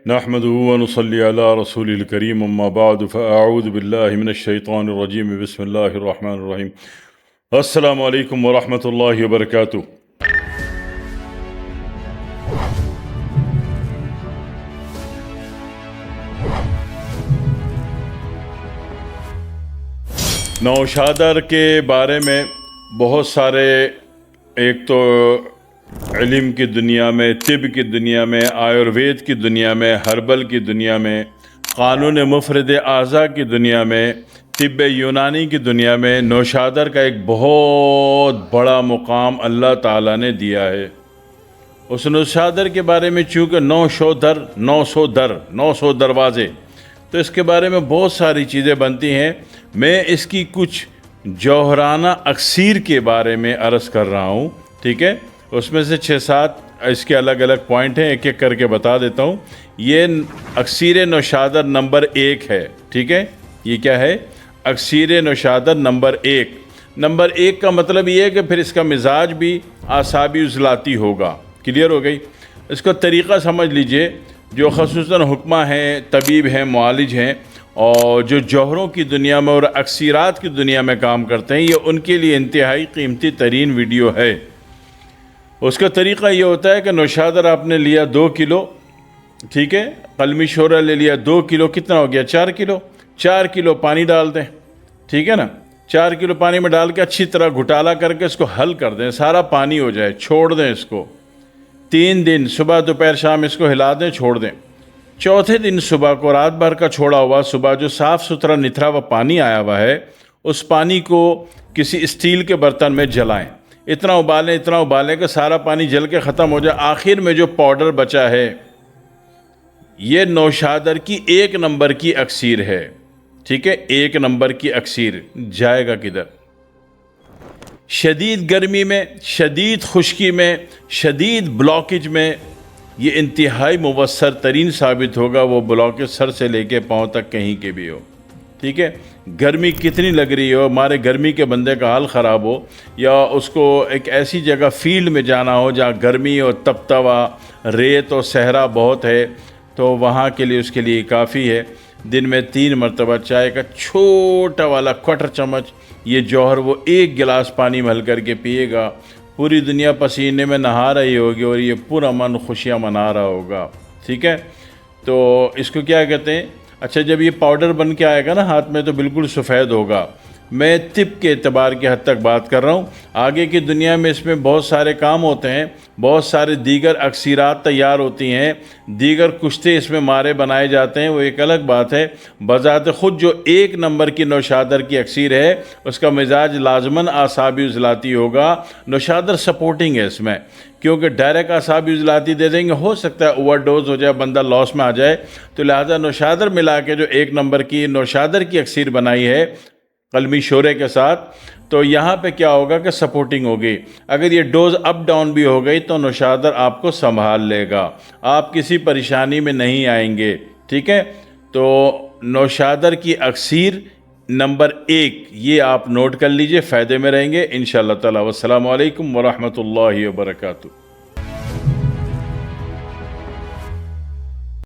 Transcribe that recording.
نحمدہ و نصلی علی رسول الکریم اما بعد فاعوذ باللہ من الشیطان الرجیم بسم اللہ الرحمن الرحیم السلام علیکم ورحمۃ اللہ وبرکاتہ۔ نوشادر کے بارے میں بہت سارے، ایک تو علم کی دنیا میں، طب کی دنیا میں، آیوروید کی دنیا میں، ہربل کی دنیا میں، قانون مفرد اعضاء کی دنیا میں، طب یونانی کی دنیا میں نوشادر کا ایک بہت بڑا مقام اللہ تعالیٰ نے دیا ہے۔ اس نوشادر کے بارے میں چونکہ 900 دروازے، تو اس کے بارے میں بہت ساری چیزیں بنتی ہیں۔ میں اس کی کچھ جوہرانہ اکسیر کے بارے میں عرض کر رہا ہوں، ٹھیک ہے؟ اس میں سے 6-7 اس کے الگ الگ پوائنٹ ہیں، ایک ایک کر کے بتا دیتا ہوں۔ یہ اکسیر نوشادر نمبر 1 ہے، ٹھیک ہے؟ یہ کیا ہے؟ اکسیر نوشادر نمبر 1۔ نمبر 1 کا مطلب یہ ہے کہ پھر اس کا مزاج بھی اعصابی عضلاتی ہوگا۔ کلیئر ہو گئی؟ اس کا طریقہ سمجھ لیجئے۔ جو خصوصاً حکمہ ہیں، طبیب ہیں، معالج ہیں، اور جو جوہروں کی دنیا میں اور اکسیرات کی دنیا میں کام کرتے ہیں، یہ ان کے لیے انتہائی قیمتی ترین ویڈیو ہے۔ اس کا طریقہ یہ ہوتا ہے کہ نوشادر آپ نے لیا 2 کلو، ٹھیک ہے؟ قلمی شورہ لے لیا 2 کلو، کتنا ہو گیا؟ 4 کلو۔ 4 کلو پانی ڈال دیں، ٹھیک ہے نا؟ 4 کلو پانی میں ڈال کے اچھی طرح گھٹالا کر کے اس کو حل کر دیں، سارا پانی ہو جائے، چھوڑ دیں اس کو 3 دن، صبح دوپہر شام اس کو ہلا دیں، چھوڑ دیں۔ چوتھے دن صبح کو رات بھر کا چھوڑا ہوا، صبح جو صاف ستھرا نتھرا ہوا پانی آیا ہوا ہے، اس پانی کو کسی اسٹیل کے برتن میں جلائیں۔ اتنا ابالیں کہ سارا پانی جل کے ختم ہو جائے۔ آخر میں جو پاؤڈر بچا ہے، یہ نوشادر کی 1 نمبر کی اکسیر ہے، ٹھیک ہے؟ 1 نمبر کی اکسیر جائے گا کدھر؟ شدید گرمی میں، شدید خشکی میں، شدید بلاکیج میں یہ انتہائی مؤثر ترین ثابت ہوگا۔ وہ بلاکیج سر سے لے کے پاؤں تک کہیں کے بھی ہو، ٹھیک ہے؟ گرمی کتنی لگ رہی ہو، ہمارے گرمی کے بندے کا حال خراب ہو، یا اس کو ایک ایسی جگہ فیلڈ میں جانا ہو جہاں گرمی اور تپتا ہوا ریت اور صحرا بہت ہے، تو وہاں کے لیے اس کے لیے کافی ہے۔ دن میں 3 مرتبہ چائے کا چھوٹا والا کوٹر چمچ یہ جوہر وہ 1 گلاس پانی میں ہل کر کے پیے گا، پوری دنیا پسینے میں نہا رہی ہوگی اور یہ پورا من خوشیاں منا رہا ہوگا، ٹھیک ہے؟ تو اس کو کیا کہتے ہیں؟ اچھا، جب یہ پاؤڈر بن کے آئے گا نا ہاتھ میں تو بالکل سفید ہوگا۔ میں طب کے اعتبار کی حد تک بات کر رہا ہوں، آگے کی دنیا میں اس میں بہت سارے کام ہوتے ہیں، بہت سارے دیگر اکسیرات تیار ہوتی ہیں، دیگر کشتے اس میں مارے بنائے جاتے ہیں، وہ ایک الگ بات ہے۔ بذات خود جو 1 نمبر کی نوشادر کی اکسیر ہے، اس کا مزاج لازماً اعصابی عضلاتی ہوگا۔ نوشادر سپورٹنگ ہے اس میں، کیونکہ ڈائریکٹ اعصابی عضلاتی دے دیں گے، ہو سکتا ہے اوور ڈوز ہو جائے، بندہ لاس میں آ جائے، تو لہٰذا نوشادر ملا کے جو 1 نمبر کی نوشادر کی اکسیر بنائی ہے قلمی شورے کے ساتھ، تو یہاں پہ کیا ہوگا کہ سپورٹنگ ہوگی۔ اگر یہ ڈوز اپ ڈاؤن بھی ہو گئی تو نوشادر آپ کو سنبھال لے گا، آپ کسی پریشانی میں نہیں آئیں گے، ٹھیک ہے؟ تو نوشادر کی اکسیر نمبر 1 یہ آپ نوٹ کر لیجئے، فائدے میں رہیں گے انشاءاللہ تعالی۔ والسلام علیکم ورحمۃ اللہ وبرکاتہ۔